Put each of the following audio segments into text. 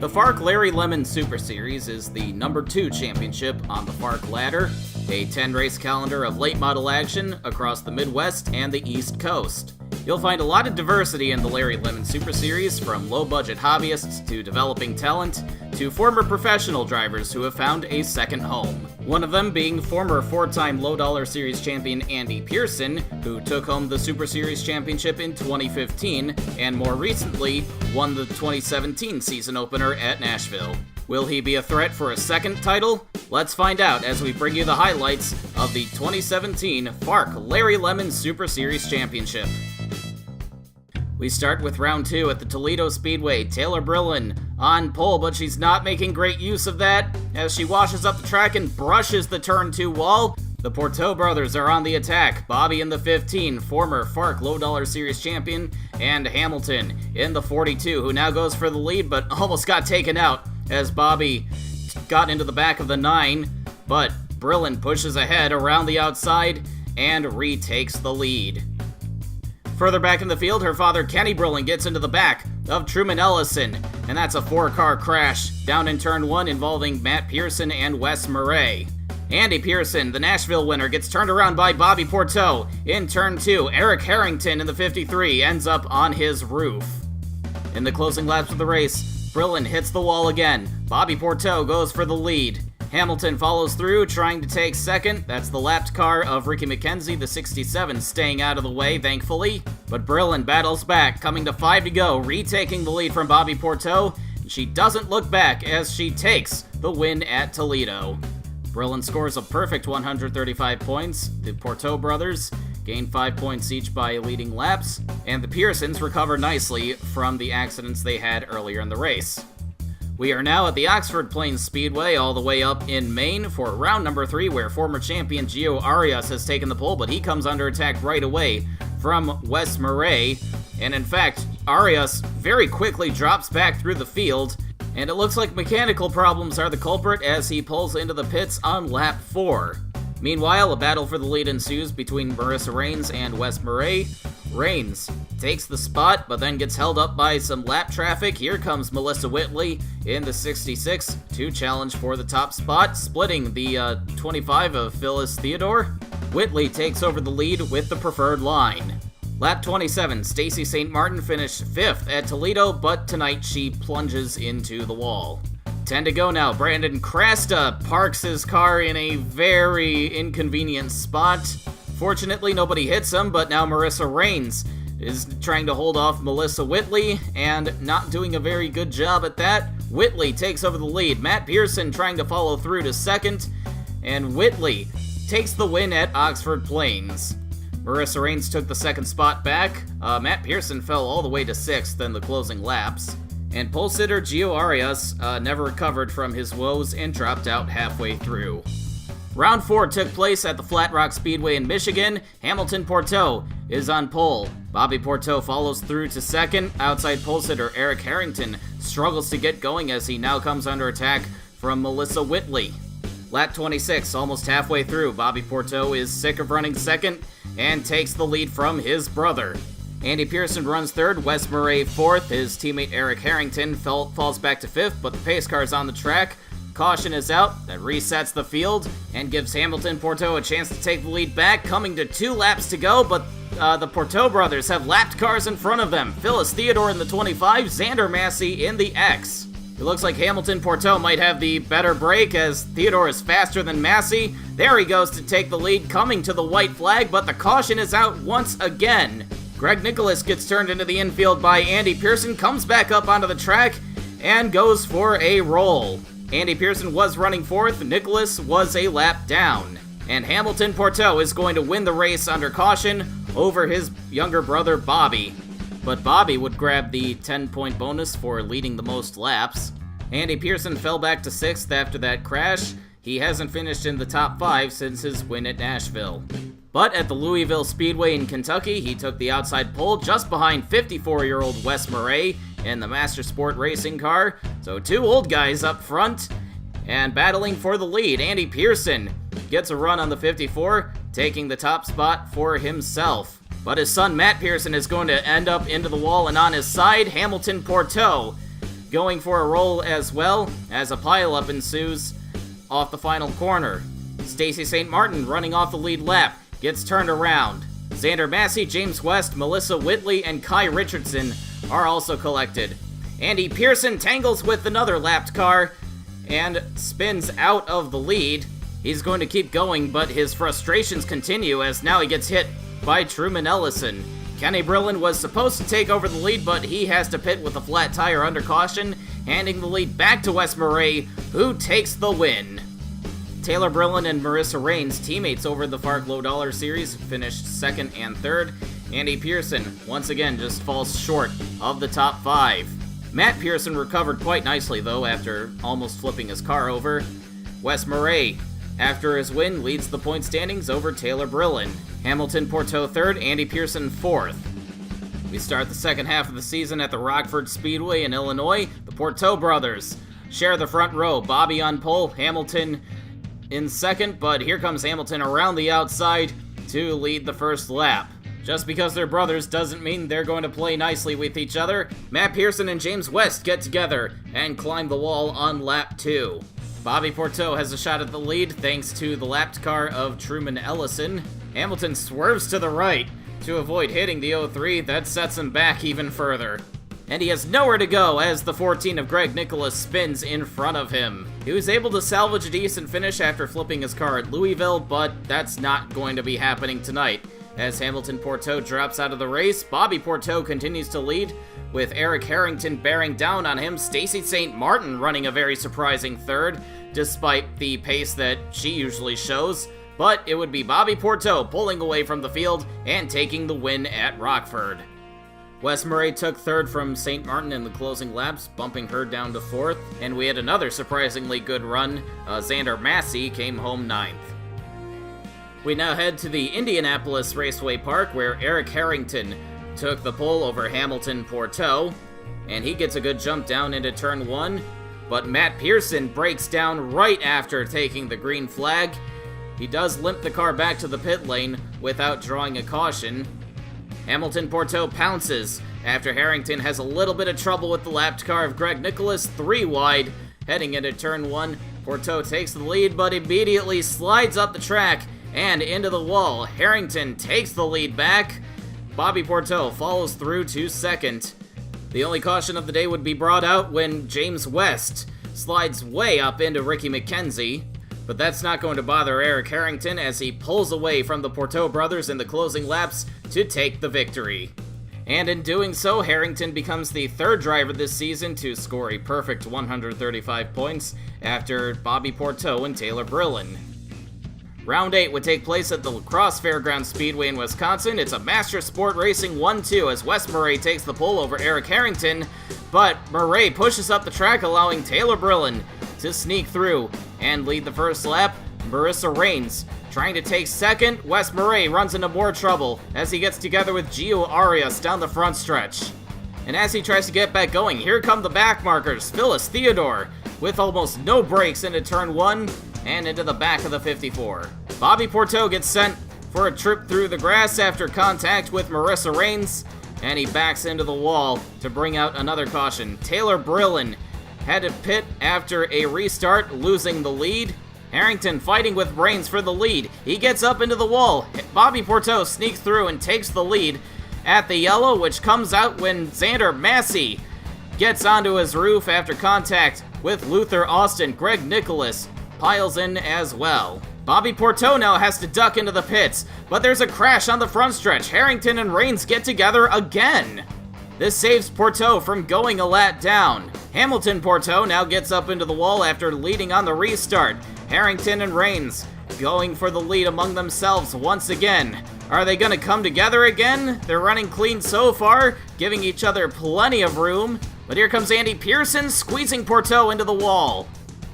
The FARC Larry Lemon Super Series is the number 2 championship on the FARC ladder, a 10-race calendar of late model action across the Midwest and the East Coast. You'll find a lot of diversity in the Larry Lemon Super Series, from low-budget hobbyists to developing talent to former professional drivers who have found a second home. One of them being former 4-time low-dollar series champion Andy Pearson, who took home the Super Series championship in 2015 and more recently won the 2017 season opener at Nashville. Will he be a threat for a second title? Let's find out as we bring you the highlights of the 2017 FARC Larry Lemon Super Series Championship. We start with round 2 at the Toledo Speedway. Taylor Brillin on pole, but she's not making great use of that as she washes up the track and brushes the turn 2 wall. The Porteau brothers are on the attack. Bobby in the 15, former FARC Low Dollar Series champion, and Hamilton in the 42, who now goes for the lead but almost got taken out as Bobby got into the back of the 9, but Brillin pushes ahead around the outside and retakes the lead. Further back in the field, her father Kenny Brillin gets into the back of Truman Ellison, and that's a 4-car crash down in turn 1 involving Matt Pearson and Wes Murray. Andy Pearson, the Nashville winner, gets turned around by Bobby Porteau in turn 2. Eric Harrington in the 53 ends up on his roof. In the closing laps of the race, Brillin hits the wall again. Bobby Porteau goes for the lead. Hamilton follows through, trying to take second. That's the lapped car of Ricky McKenzie, the 67, staying out of the way, thankfully. But Brillin battles back, coming to 5 to go, retaking the lead from Bobby Porteau. She doesn't look back as she takes the win at Toledo. Brillin scores a perfect 135 points. The Porteau brothers gain 5 points each by leading laps, and the Pearsons recover nicely from the accidents they had earlier in the race. We are now at the Oxford Plains Speedway, all the way up in Maine, for round number 3, where former champion Gio Arias has taken the pole, but he comes under attack right away from Wes Murray. And in fact, Arias very quickly drops back through the field, and it looks like mechanical problems are the culprit as he pulls into the pits on lap 4. Meanwhile, a battle for the lead ensues between Marissa Raines and Wes Murray. Raines takes the spot, but then gets held up by some lap traffic. Here comes Melissa Whitley in the 66 to challenge for the top spot, splitting the 25 of Phyllis Theodore. Whitley takes over the lead with the preferred line. Lap 27, Stacy St. Martin finished 5th at Toledo, but tonight she plunges into the wall. 10 to go now. Brandon Crasta parks his car in a very inconvenient spot. Fortunately, nobody hits him, but now Marissa Raines is trying to hold off Melissa Whitley, and not doing a very good job at that. Whitley takes over the lead. Matt Pearson trying to follow through to second, and Whitley takes the win at Oxford Plains. Marissa Raines took the second spot back. Matt Pearson fell all the way to 6th in the closing laps. And pole sitter Gio Arias never recovered from his woes and dropped out halfway through. Round 4 took place at the Flat Rock Speedway in Michigan. Hamilton Porteau is on pole. Bobby Porteau follows through to second. Outside pole sitter Eric Harrington struggles to get going as he now comes under attack from Melissa Whitley. Lap 26, almost halfway through, Bobby Porteau is sick of running second and takes the lead from his brother. Andy Pearson runs third, Wes Murray 4th. His teammate Eric Harrington falls back to 5th, but the pace car's on the track. Caution is out. That resets the field and gives Hamilton Porteau a chance to take the lead back, coming to 2 laps to go, but the Porteau brothers have lapped cars in front of them. Phyllis Theodore in the 25, Xander Massey in the X. It looks like Hamilton Porteau might have the better break as Theodore is faster than Massey. There he goes to take the lead, coming to the white flag, but the caution is out once again. Greg Nicholas gets turned into the infield by Andy Pearson, comes back up onto the track, and goes for a roll. Andy Pearson was running 4th, Nicholas was a lap down. And Hamilton Porteau is going to win the race under caution over his younger brother Bobby. But Bobby would grab the 10-point bonus for leading the most laps. Andy Pearson fell back to 6th after that crash. He hasn't finished in the top 5 since his win at Nashville. But at the Louisville Speedway in Kentucky, he took the outside pole just behind 54-year-old Wes Murray in the Master Sport racing car. So 2 old guys up front and battling for the lead. Andy Pearson gets a run on the 54, taking the top spot for himself. But his son Matt Pearson is going to end up into the wall and on his side. Hamilton Porteau going for a roll as well, as a pileup ensues off the final corner. Stacy St. Martin running off the lead lap, gets turned around. Xander Massey, James West, Melissa Whitley, and Kai Richardson are also collected. Andy Pearson tangles with another lapped car and spins out of the lead. He's going to keep going, but his frustrations continue as now he gets hit by Truman Ellison. Kenny Brillen was supposed to take over the lead, but he has to pit with a flat tire under caution, handing the lead back to Wes Murray, who takes the win. Taylor Brillen and Marissa Raines, teammates over the FARC Low Dollar Series, finished second and third. Andy Pearson, once again, just falls short of the top 5. Matt Pearson recovered quite nicely, though, after almost flipping his car over. Wes Murray, after his win, leads the point standings over Taylor Brillen. Hamilton Porteau third, Andy Pearson fourth. We start the second half of the season at the Rockford Speedway in Illinois. The Porteau brothers share the front row. Bobby on pole, Hamilton in second, but here comes Hamilton around the outside to lead the first lap. Just because they're brothers doesn't mean they're going to play nicely with each other. Matt Pearson and James West get together and climb the wall on lap 2. Bobby Porteau has a shot at the lead thanks to the lapped car of Truman Ellison. Hamilton swerves to the right to avoid hitting the 03. That sets him back even further. And he has nowhere to go as the 14 of Greg Nicholas spins in front of him. He was able to salvage a decent finish after flipping his car at Louisville, but that's not going to be happening tonight. As Hamilton Porteau drops out of the race, Bobby Porteau continues to lead, with Eric Harrington bearing down on him. Stacy St. Martin running a very surprising third, despite the pace that she usually shows. But it would be Bobby Porteau pulling away from the field and taking the win at Rockford. Wes Murray took third from St. Martin in the closing laps, bumping her down to fourth, and we had another surprisingly good run. Xander Massey came home ninth. We now head to the Indianapolis Raceway Park, where Eric Harrington took the pole over Hamilton Porteau, and he gets a good jump down into turn 1, but Matt Pearson breaks down right after taking the green flag. He does limp the car back to the pit lane without drawing a caution. Hamilton Porteau pounces after Harrington has a little bit of trouble with the lapped car of Greg Nicholas, 3 wide, heading into turn 1. Porteau takes the lead, but immediately slides up the track and into the wall. Harrington takes the lead back. Bobby Porteau follows through to second. The only caution of the day would be brought out when James West slides way up into Ricky McKenzie, but that's not going to bother Eric Harrington as he pulls away from the Porteau brothers in the closing laps to take the victory. And in doing so, Harrington becomes the 3rd driver this season to score a perfect 135 points after Bobby Porteau and Taylor Brillen. Round 8 would take place at the Crosse Fairgrounds Speedway in Wisconsin. It's a Master Sport Racing 1-2 as Wes Murray takes the pole over Eric Harrington, but Murray pushes up the track, allowing Taylor Brillen to sneak through and lead the first lap. Marissa Raines trying to take second. Wes Murray runs into more trouble as he gets together with Gio Arias down the front stretch. And as he tries to get back going, here come the back markers. Phyllis Theodore with almost no brakes into turn 1 and into the back of the 54. Bobby Porteau gets sent for a trip through the grass after contact with Marissa Raines, and he backs into the wall to bring out another caution. Taylor Brillen had to pit after a restart, losing the lead. Harrington fighting with Raines for the lead. He gets up into the wall. Bobby Porteau sneaks through and takes the lead at the yellow, which comes out when Xander Massey gets onto his roof after contact with Luther Austin. Greg Nicholas piles in as well. Bobby Porteau now has to duck into the pits, but there's a crash on the front stretch. Harrington and Raines get together again. This saves Porteau from going a lap down. Hamilton Porteau now gets up into the wall after leading on the restart. Harrington and Raines going for the lead among themselves once again. Are they going to come together again? They're running clean so far, giving each other plenty of room. But here comes Andy Pearson squeezing Porteau into the wall.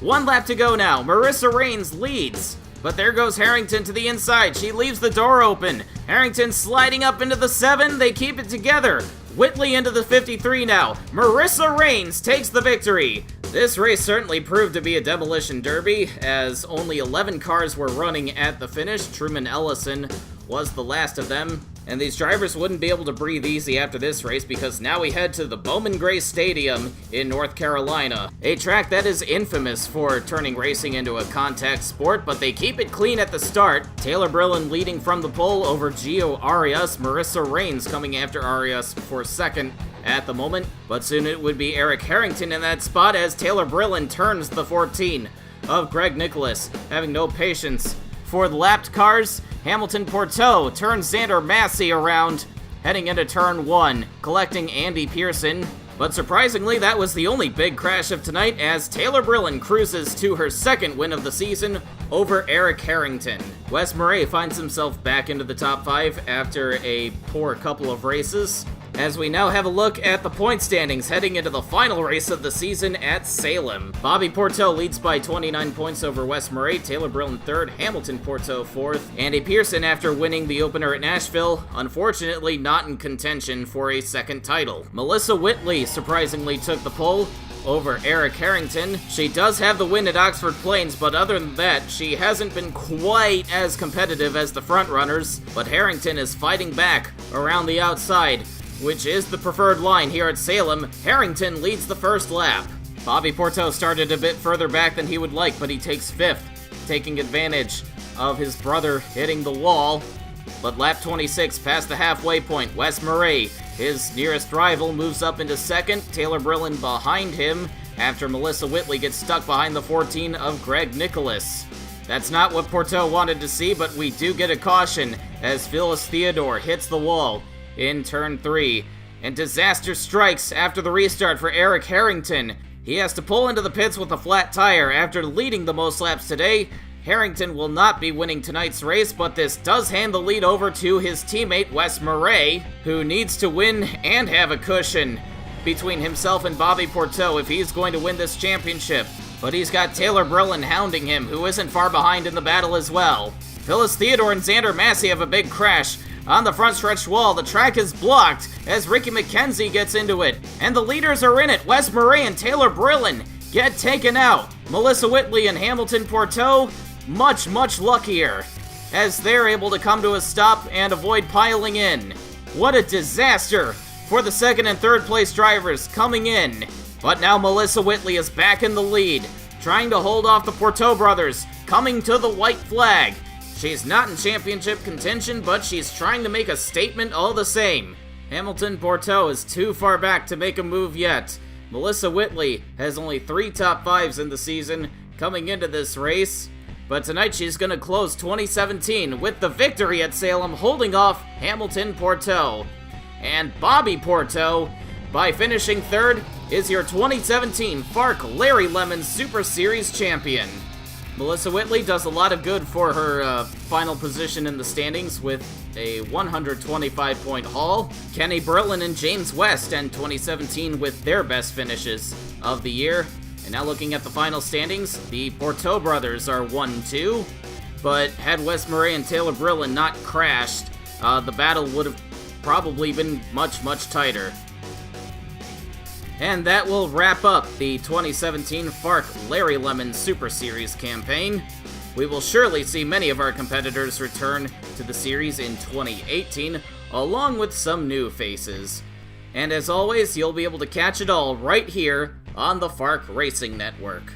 1 lap to go now. Marissa Raines leads, but there goes Harrington to the inside. She leaves the door open. Harrington sliding up into the 7. They keep it together. Whitley into the 53 now. Marissa Raines takes the victory. This race certainly proved to be a demolition derby, as only 11 cars were running at the finish. Truman Ellison was the last of them. And these drivers wouldn't be able to breathe easy after this race because now we head to the Bowman Gray Stadium in North Carolina, a track that is infamous for turning racing into a contact sport, but they keep it clean at the start. Taylor Brillin leading from the pole over Gio Arias, Marissa Raines coming after Arias for second at the moment, but soon it would be Eric Harrington in that spot as Taylor Brillin turns the 14 of Greg Nicholas, having no patience for the lapped cars. Hamilton Porteau turns Xander Massey around, heading into turn 1, collecting Andy Pearson. But surprisingly, that was the only big crash of tonight as Taylor Brillin cruises to her second win of the season over Eric Harrington. Wes Murray finds himself back into the top 5 after a poor couple of races, as we now have a look at the point standings heading into the final race of the season at Salem. Bobby Porteau leads by 29 points over Wes Murray, Taylor Brillin 3rd, Hamilton Porteau 4th, Andy Pearson, after winning the opener at Nashville, unfortunately not in contention for a second title. Melissa Whitley surprisingly took the pole over Eric Harrington. She does have the win at Oxford Plains, but other than that, she hasn't been quite as competitive as the frontrunners, but Harrington is fighting back around the outside, which is the preferred line here at Salem. Harrington leads the first lap. Bobby Porteau started a bit further back than he would like, but he takes 5th, taking advantage of his brother hitting the wall. But lap 26, past the halfway point, Wes Murray, his nearest rival, moves up into second. Taylor Brillin behind him after Melissa Whitley gets stuck behind the 14 of Greg Nicholas. That's not what Porteau wanted to see, but we do get a caution as Phyllis Theodore hits the wall in turn 3, and disaster strikes after the restart for Eric Harrington. He has to pull into the pits with a flat tire after leading the most laps today. Harrington will not be winning tonight's race, but this does hand the lead over to his teammate Wes Murray, who needs to win and have a cushion between himself and Bobby Porteau if he's going to win this championship. But he's got Taylor Brillin hounding him, who isn't far behind in the battle as well. Phyllis Theodore and Xander Massey have a big crash on the front stretch wall. The track is blocked as Ricky McKenzie gets into it, and the leaders are in it. Wes Murray and Taylor Brillin get taken out. Melissa Whitley and Hamilton Porteau much luckier as they're able to come to a stop and avoid piling in. What a disaster for the second and third place drivers coming in. But now Melissa Whitley is back in the lead, trying to hold off the Porteau brothers coming to the white flag. She's not in championship contention, but she's trying to make a statement all the same. Hamilton Porteau is too far back to make a move yet. Melissa Whitley has only 3 top 5s in the season coming into this race, but tonight she's going to close 2017 with the victory at Salem, holding off Hamilton Porteau. And Bobby Porteau, by finishing 3rd, is your 2017 FARC Larry Lemon Super Series champion. Melissa Whitley does a lot of good for her final position in the standings with a 125-point haul. Kenny Brillin and James West end 2017 with their best finishes of the year. And now looking at the final standings, the Porteau brothers are 1-2, but had Wes Murray and Taylor Brillin not crashed, the battle would have probably been much tighter. And that will wrap up the 2017 FARC Larry Lemon Super Series campaign. We will surely see many of our competitors return to the series in 2018, along with some new faces. And as always, you'll be able to catch it all right here on the FARC Racing Network.